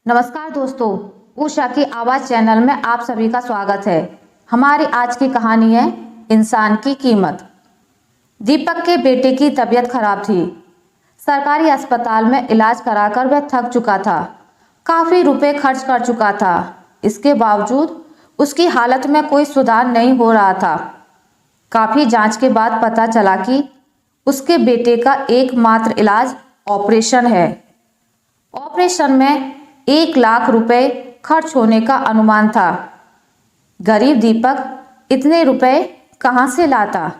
नमस्कार दोस्तों, उषा की आवाज़ चैनल में आप सभी का स्वागत है। हमारी आज की कहानी है इंसान की कीमत। दीपक के बेटे की तबीयत खराब थी। सरकारी अस्पताल में इलाज कराकर वह थक चुका था। काफ़ी रुपए खर्च कर चुका था। इसके बावजूद उसकी हालत में कोई सुधार नहीं हो रहा था। काफ़ी जांच के बाद पता चला कि उसके बेटे का एकमात्र इलाज ऑपरेशन है। ऑपरेशन में 1 लाख रुपए खर्च होने का अनुमान था। गरीब दीपक इतने रुपए कहाँ से लाता?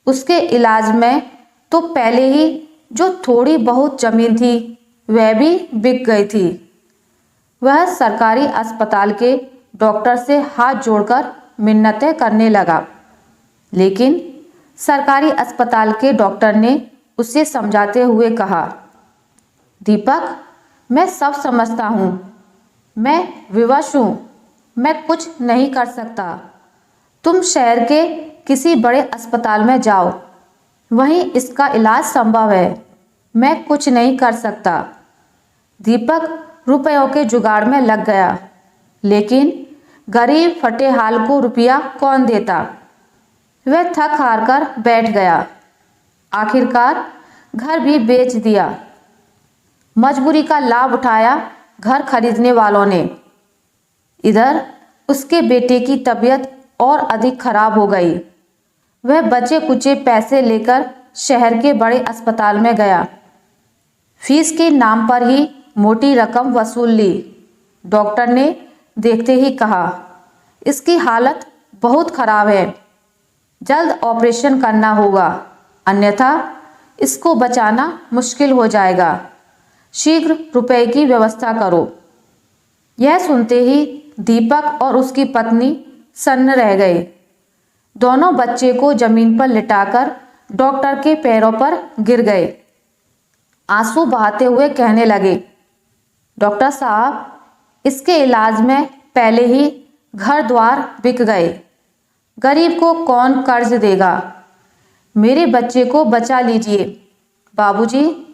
उसके इलाज में तो पहले ही जो थोड़ी बहुत जमीन थी वह भी बिक गई थी। वह सरकारी अस्पताल के डॉक्टर से हाथ जोड़कर मिन्नतें करने लगा, लेकिन सरकारी अस्पताल के डॉक्टर ने उसे समझाते हुए कहा, दीपक, मैं सब समझता हूँ, मैं विवश हूँ, मैं कुछ नहीं कर सकता। तुम शहर के किसी बड़े अस्पताल में जाओ, वहीं इसका इलाज संभव है। मैं कुछ नहीं कर सकता। दीपक रुपयों के जुगाड़ में लग गया, लेकिन गरीब फटेहाल को रुपया कौन देता? वह थक हार कर बैठ गया। आखिरकार घर भी बेच दिया। मजबूरी का लाभ उठाया घर खरीदने वालों ने। इधर उसके बेटे की तबीयत और अधिक खराब हो गई। वह बचे कुचे पैसे लेकर शहर के बड़े अस्पताल में गया। फीस के नाम पर ही मोटी रकम वसूल ली। डॉक्टर ने देखते ही कहा, इसकी हालत बहुत खराब है, जल्द ऑपरेशन करना होगा, अन्यथा इसको बचाना मुश्किल हो जाएगा। शीघ्र रुपए की व्यवस्था करो। यह सुनते ही दीपक और उसकी पत्नी सन्न रह गए। दोनों बच्चे को जमीन पर लिटाकर डॉक्टर के पैरों पर गिर गए। आंसू बहाते हुए कहने लगे, डॉक्टर साहब, इसके इलाज में पहले ही घर द्वार बिक गए। गरीब को कौन कर्ज देगा? मेरे बच्चे को बचा लीजिए। बाबूजी,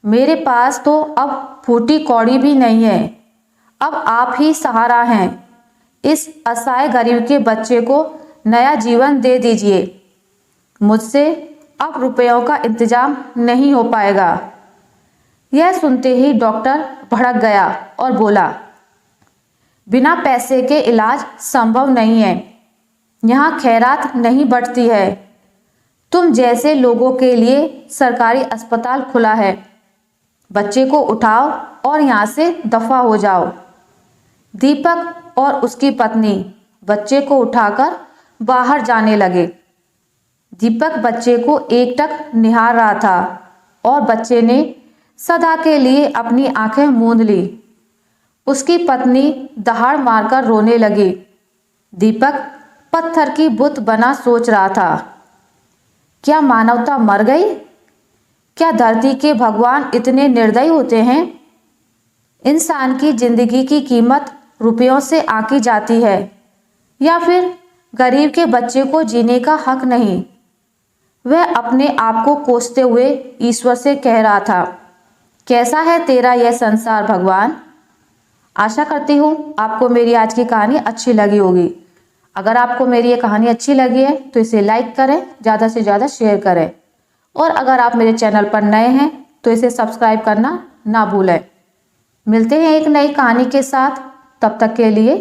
मेरे पास तो अब फूटी कौड़ी भी नहीं है। अब आप ही सहारा हैं। इस असहाय गरीब के बच्चे को नया जीवन दे दीजिए। मुझसे अब रुपयों का इंतजाम नहीं हो पाएगा। यह सुनते ही डॉक्टर भड़क गया और बोला, बिना पैसे के इलाज संभव नहीं है। यहाँ खैरात नहीं बटती है। तुम जैसे लोगों के लिए सरकारी अस्पताल खुला है। बच्चे को उठाओ और यहाँ से दफा हो जाओ। दीपक और उसकी पत्नी बच्चे को उठाकर बाहर जाने लगे। दीपक बच्चे को एकटक निहार रहा था और बच्चे ने सदा के लिए अपनी आंखें मूंद ली। उसकी पत्नी दहाड़ मारकर रोने लगी। दीपक पत्थर की बुत बना सोच रहा था, क्या मानवता मर गई? क्या धरती के भगवान इतने निर्दयी होते हैं? इंसान की जिंदगी की कीमत रुपयों से आंकी जाती है, या फिर गरीब के बच्चे को जीने का हक नहीं? वह अपने आप को कोसते हुए ईश्वर से कह रहा था, कैसा है तेरा यह संसार भगवान। आशा करती हूँ आपको मेरी आज की कहानी अच्छी लगी होगी। अगर आपको मेरी ये कहानी अच्छी लगी है तो इसे लाइक करें, ज़्यादा से ज़्यादा शेयर करें, और अगर आप मेरे चैनल पर नए हैं तो इसे सब्सक्राइब करना ना भूलें। मिलते हैं एक नई कहानी के साथ, तब तक के लिए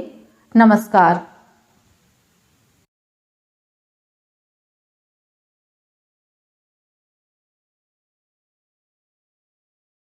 नमस्कार।